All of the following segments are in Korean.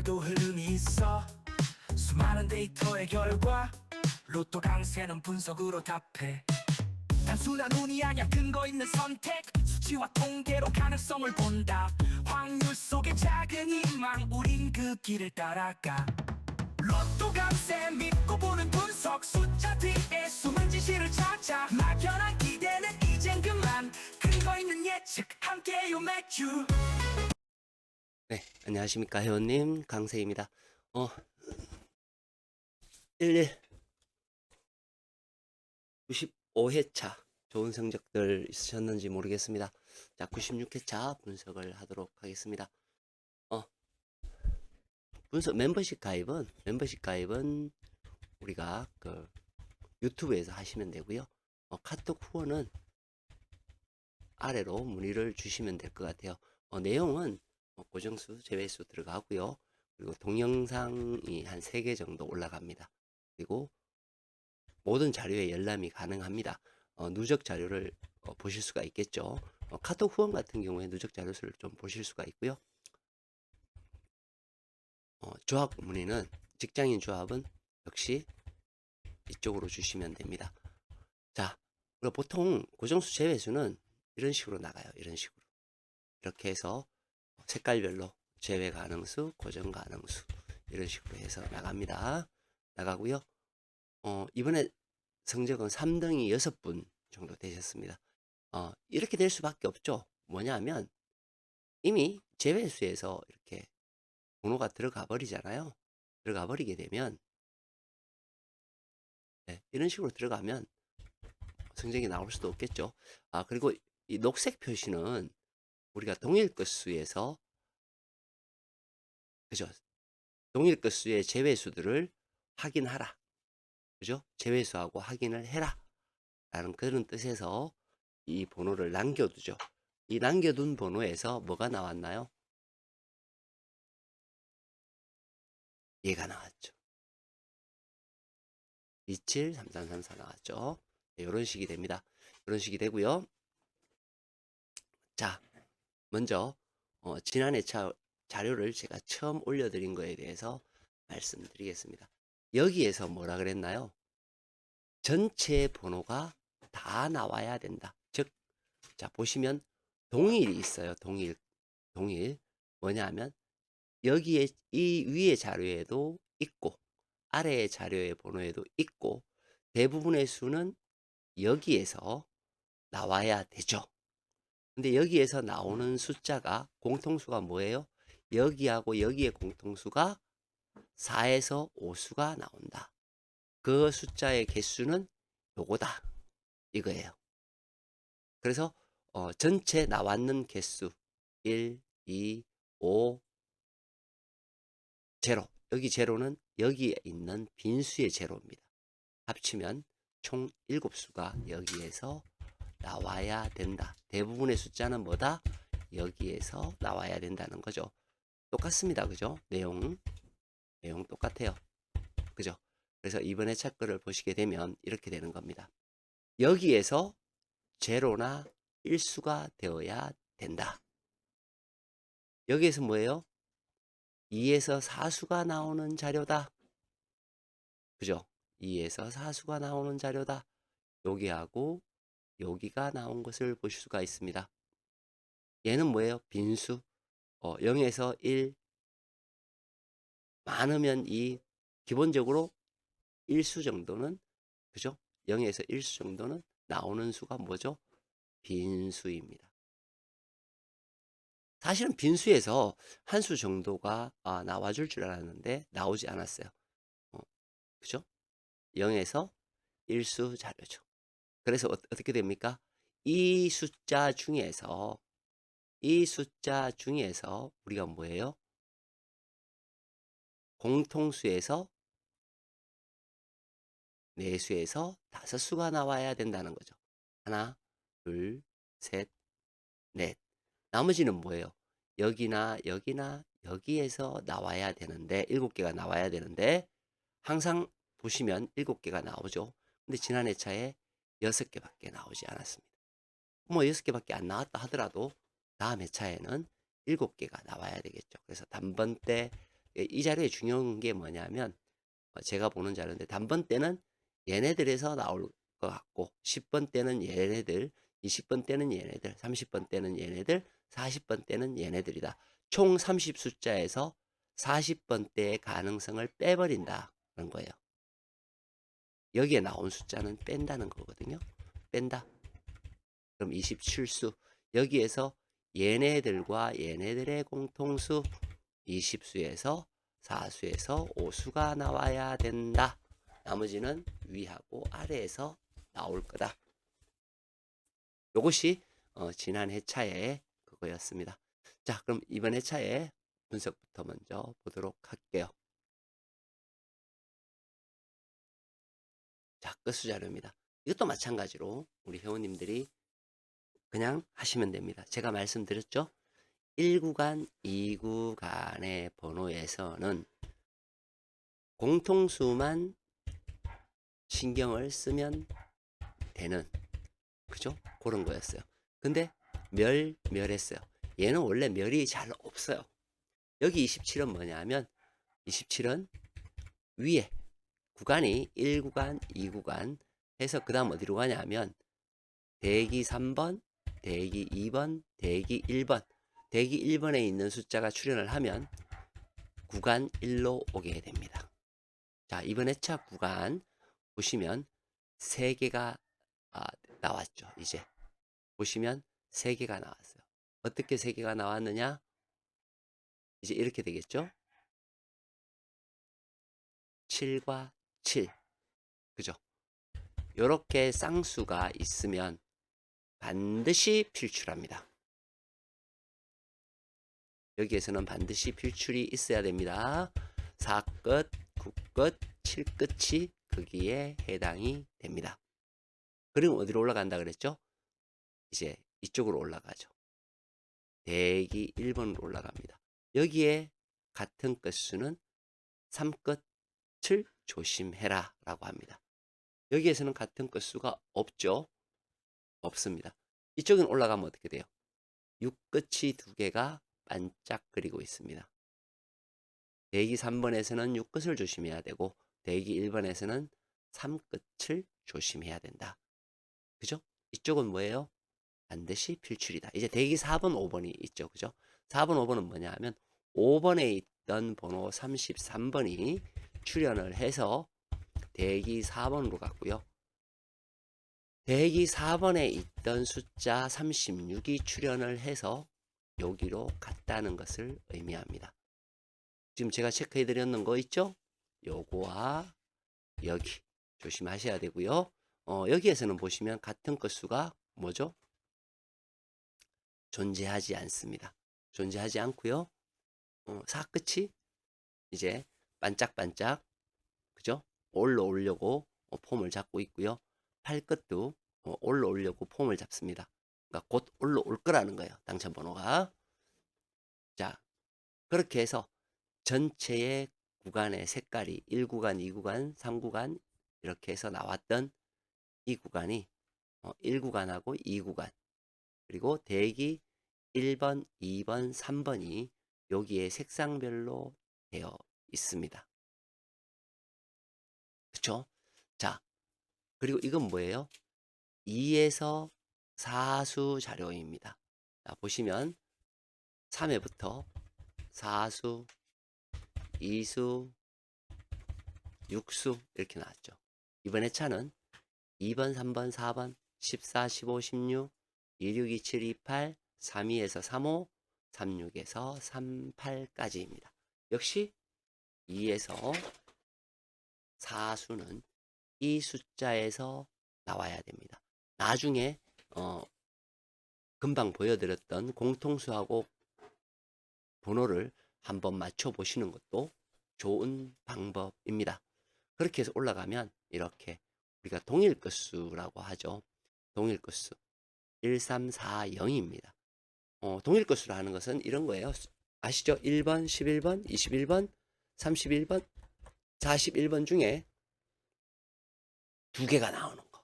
오늘도 흐름이 있어. 수많은 데이터의 결과 로또 강세는 분석으로 답해. 단순한 운이 아니야, 근거 있는 선택. 수치와 통계로 가능성을 본다. 확률 속의 작은 희망, 우린 그 길을 따라가. 로또 강세 믿고 보는 분석, 숫자 뒤에 숨은 진실을 찾아. 막연한 기대는 이젠 그만, 근거 있는 예측 함께요 매주. 네, 안녕하십니까 회원님 강세입니다. 11 95회차 좋은 성적들 있으셨는지 모르겠습니다. 자, 96회차 분석을 하도록 하겠습니다. 분석 멤버십 가입은 우리가 그 유튜브에서 하시면 되고요. 카톡 후원은 아래로 문의를 주시면 될 것 같아요. 내용은 고정수, 제외수 들어가고요. 그리고 동영상이 한 3개 정도 올라갑니다. 그리고 모든 자료에 열람이 가능합니다. 누적 자료를 보실 수가 있겠죠. 카톡 후원 같은 경우에 누적 자료를 좀 보실 수가 있고요. 조합 문의는 직장인 조합은 역시 이쪽으로 주시면 됩니다. 자, 우리가 보통 고정수 제외수는 이런 식으로 나가요. 이런 식으로. 이렇게 해서 색깔별로 제외 가능수, 고정 가능수 이런 식으로 해서 나갑니다. 나가고요. 이번에 성적은 3등이 6분 정도 되셨습니다. 이렇게 될 수밖에 없죠. 뭐냐면 이미 제외수에서 이렇게 번호가 들어가 버리잖아요. 들어가 버리게 되면 이런 식으로 들어가면 성적이 나올 수도 없겠죠. 그리고 이 녹색 표시는 우리가 동일 끝수에서 그죠? 동일 끝수의 제외수들을 확인하라. 그죠? 제외수하고 확인을 해라. 라는 그런 뜻에서 이 번호를 남겨두죠. 이 남겨둔 번호에서 뭐가 나왔나요? 얘가 나왔죠. 273334 나왔죠. 네, 이런 식이 됩니다. 이런 식이 되고요. 자, 먼저 지난해 자료를 제가 처음 올려드린 거에 대해서 말씀드리겠습니다. 여기에서 뭐라 그랬나요? 전체 번호가 다 나와야 된다. 즉, 자 보시면 동일이 있어요. 동일. 뭐냐면 여기에 이 위의 자료에도 있고 아래의 자료의 번호에도 있고 대부분의 수는 여기에서 나와야 되죠. 근데 여기에서 나오는 숫자가 공통수가 뭐예요? 여기하고 여기의 공통수가 4에서 5수가 나온다. 그 숫자의 개수는 요거다. 이거예요. 그래서 전체 나왔는 개수 1, 2, 5, 제로. 여기 제로는 여기에 있는 빈수의 제로입니다. 합치면 총 7수가 여기에서 나와야 된다. 대부분의 숫자는 뭐다? 여기에서 나와야 된다는 거죠. 똑같습니다. 그죠? 내용 똑같아요. 그죠? 그래서 이번에 책거를 보시게 되면 이렇게 되는 겁니다. 여기에서 제로나 일수가 되어야 된다. 여기에서 뭐예요? 2에서 4수가 나오는 자료다. 그죠? 2에서 4수가 나오는 자료다. 여기하고 여기가 나온 것을 보실 수가 있습니다. 얘는 뭐예요? 빈수. 0에서 1, 많으면 2, 기본적으로 1수 정도는, 그죠? 0에서 1수 정도는 나오는 수가 뭐죠? 빈수입니다. 사실은 빈수에서 한 수 정도가 나와줄 줄 알았는데 나오지 않았어요. 그죠? 0에서 1수 자료죠. 그래서 어떻게 됩니까? 이 숫자 중에서 우리가 뭐예요? 공통수에서 내수에서 5수가 나와야 된다는 거죠. 하나, 둘, 셋, 넷. 나머지는 뭐예요? 여기나 여기나 여기에서 나와야 되는데 7개가 나와야 되는데 항상 보시면 7개가 나오죠. 근데 지난 회차에 6개밖에 나오지 않았습니다. 뭐 6개밖에 안 나왔다 하더라도 다음 회차에는 7개가 나와야 되겠죠. 그래서 단번 때 이 자료에 중요한 게 뭐냐면 제가 보는 자료인데 단번 때는 얘네들에서 나올 것 같고 10번 때는 얘네들, 20번 때는 얘네들, 30번 때는 얘네들, 40번 때는 얘네들이다. 총 30 숫자에서 40번 때의 가능성을 빼버린다 그런 거예요. 여기에 나온 숫자는 뺀다는 거거든요. 뺀다. 그럼 27수. 여기에서 얘네들과 얘네들의 공통수 20수에서 4수에서 5수가 나와야 된다. 나머지는 위하고 아래에서 나올 거다. 요것이 지난 회차의 그거였습니다. 자, 그럼 이번 회차의 분석부터 먼저 보도록 할게요. 자, 끝수 자료입니다. 이것도 마찬가지로 우리 회원님들이 그냥 하시면 됩니다. 제가 말씀드렸죠? 1구간, 2구간의 번호에서는 공통수만 신경을 쓰면 되는, 그죠? 그런 거였어요. 근데 멸했어요. 얘는 원래 멸이 잘 없어요. 여기 27은 뭐냐면 27은 위에 구간이 1구간, 2구간 해서 그 다음 어디로 가냐면 대기 3번, 대기 2번, 대기 1번. 대기 1번에 있는 숫자가 출현을 하면 구간 1로 오게 됩니다. 자, 이번 회차 구간 보시면 3개가 나왔죠. 이제 보시면 3개가 나왔어요. 어떻게 3개가 나왔느냐? 이제 이렇게 되겠죠? 7과 7. 그죠? 요렇게 쌍수가 있으면 반드시 필출합니다. 여기에서는 반드시 필출이 있어야 됩니다. 4끝, 9끝, 7끝이 거기에 해당이 됩니다. 그럼 어디로 올라간다 그랬죠? 이제 이쪽으로 올라가죠. 대기 1번으로 올라갑니다. 여기에 같은 끝수는 3끝을 조심해라 라고 합니다. 여기에서는 같은 끝수가 없죠. 없습니다. 이쪽은 올라가면 어떻게 돼요? 6끝이 2개가 반짝거리고 있습니다. 대기 3번에서는 6끝을 조심해야 되고 대기 1번에서는 3끝을 조심해야 된다. 그죠? 이쪽은 뭐예요? 반드시 필출이다. 이제 대기 4번, 5번이 있죠. 그죠? 4번, 5번은 뭐냐 하면 5번에 있던 번호 33번이 출현을 해서 대기 4번으로 갔고요. 대기 4번에 있던 숫자 36이 출현을 해서 여기로 갔다는 것을 의미합니다. 지금 제가 체크해 드렸는 거 있죠? 요거와 여기 조심하셔야 되고요. 여기에서는 보시면 같은 끝수가 뭐죠? 존재하지 않습니다. 존재하지 않고요. 4끝이 이제 반짝반짝, 그죠? 올라오려고 폼을 잡고 있고요. 8끝도 올라오려고 폼을 잡습니다. 그러니까 곧 올라올 거라는 거예요. 당첨번호가. 자, 그렇게 해서 전체의 구간의 색깔이 1구간, 2구간, 3구간 이렇게 해서 나왔던 이 구간이 1구간하고 2구간 그리고 대기 1번, 2번, 3번이 여기에 색상별로 되어 있습니다. 그쵸? 자, 그리고 이건 뭐예요? 2에서 4수 자료입니다. 자, 보시면 3회부터 4수, 2수, 6수 이렇게 나왔죠. 이번 회차는 2번, 3번, 4번, 14, 15, 16, 26, 27, 28, 32에서 35, 36에서 38까지입니다. 역시 2에서 4수는 이 숫자에서 나와야 됩니다. 나중에 금방 보여드렸던 공통수하고 번호를 한번 맞춰 보시는 것도 좋은 방법입니다. 그렇게 해서 올라가면 이렇게 우리가 동일끝수라고 하죠. 동일끝수 1340입니다. 동일끝수라는 것은 이런 거예요. 아시죠? 1번, 11번, 21번, 31번, 41번 중에 2개가 나오는 거.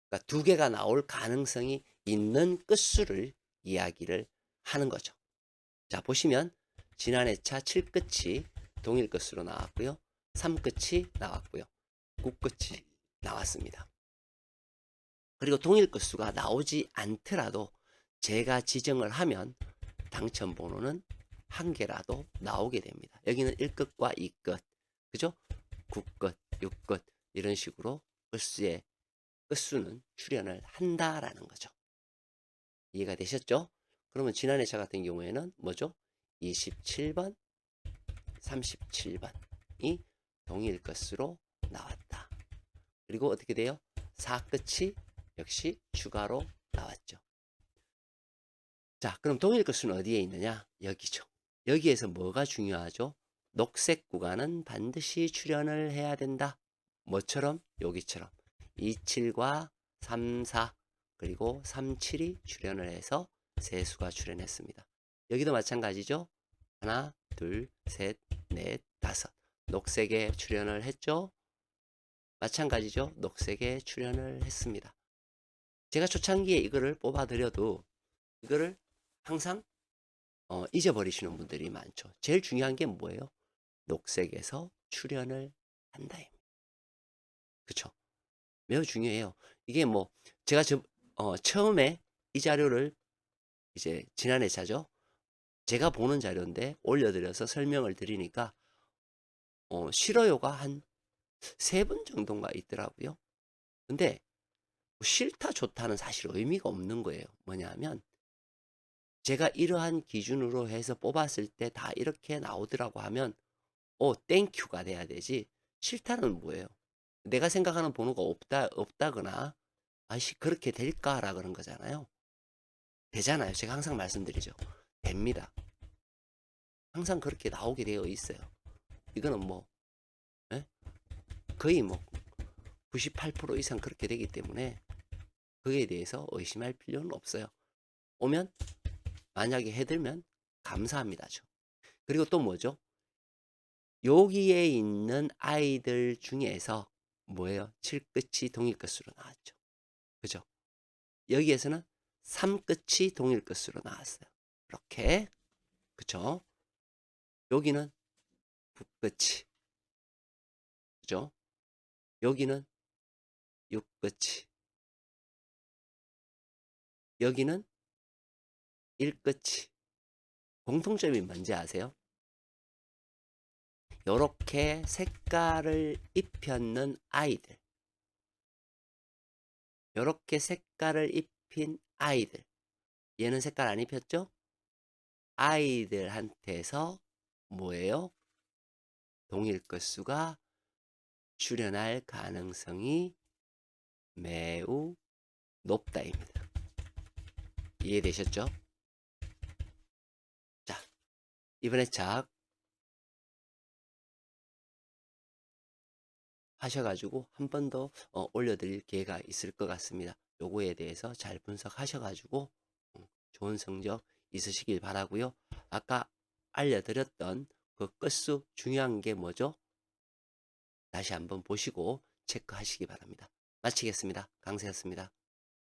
그러니까 2개가 나올 가능성이 있는 끝수를 이야기를 하는 거죠. 자, 보시면 지난 회차 7끝이 동일 끝수로 나왔고요. 3끝이 나왔고요. 9끝이 나왔습니다. 그리고 동일 끝수가 나오지 않더라도 제가 지정을 하면 당첨 번호는 한 개라도 나오게 됩니다. 여기는 1끝과 2끝, 그죠? 9끝, 6끝 이런 식으로 끝수는 출현을 한다라는 거죠. 이해가 되셨죠? 그러면 지난해 차 같은 경우에는 뭐죠? 27번, 37번이 동일 끝수로 나왔다. 그리고 어떻게 돼요? 4끝이 역시 추가로 나왔죠. 자, 그럼 동일 끝수는 어디에 있느냐? 여기죠. 여기에서 뭐가 중요하죠? 녹색 구간은 반드시 출현을 해야 된다. 뭐처럼? 여기처럼 27과 34 그리고 37이 출현을 해서 세 수가 출현했습니다. 여기도 마찬가지죠. 하나, 둘, 셋, 넷, 다섯. 녹색에 출현을 했죠. 마찬가지죠. 녹색에 출현을 했습니다. 제가 초창기에 이거를 뽑아드려도 이거를 항상 잊어버리시는 분들이 많죠. 제일 중요한 게 뭐예요? 녹색에서 출현을 한다입니다. 그쵸? 매우 중요해요. 이게 뭐 제가 처음에 이 자료를 이제 지난해 차죠. 제가 보는 자료인데 올려드려서 설명을 드리니까 싫어요가 한 3번 정도가 있더라고요. 근데 싫다 좋다는 사실 의미가 없는 거예요. 뭐냐면 제가 이러한 기준으로 해서 뽑았을 때 다 이렇게 나오더라고 하면 땡큐가 돼야 되지. 싫다는 뭐예요? 내가 생각하는 번호가 없다거나 아이씨 그렇게 될까라 그런 거잖아요. 되잖아요. 제가 항상 말씀드리죠. 됩니다. 항상 그렇게 나오게 되어 있어요. 이거는 뭐 거의 뭐 98% 이상 그렇게 되기 때문에 그에 대해서 의심할 필요는 없어요. 오면 만약에 해들면 감사합니다죠. 그리고 또 뭐죠? 여기에 있는 아이들 중에서 뭐예요? 7끝이 동일 끝으로 나왔죠. 그죠? 여기에서는 3끝이 동일 끝으로 나왔어요. 이렇게. 그죠? 여기는 9끝이. 그죠? 여기는 6끝이. 여기는 1끝이. 공통점이 뭔지 아세요? 요렇게 색깔을 입혔는 아이들. 요렇게 색깔을 입힌 아이들. 얘는 색깔 안 입혔죠? 아이들한테서 뭐예요? 동일 끝수가 출현할 가능성이 매우 높다입니다. 이해되셨죠? 자, 이번에 작 하셔가지고 한 번 더 올려드릴 기회가 있을 것 같습니다. 요거에 대해서 잘 분석하셔가지고 좋은 성적 있으시길 바라고요. 아까 알려드렸던 그 끝수 중요한 게 뭐죠? 다시 한번 보시고 체크하시기 바랍니다. 마치겠습니다. 강세였습니다.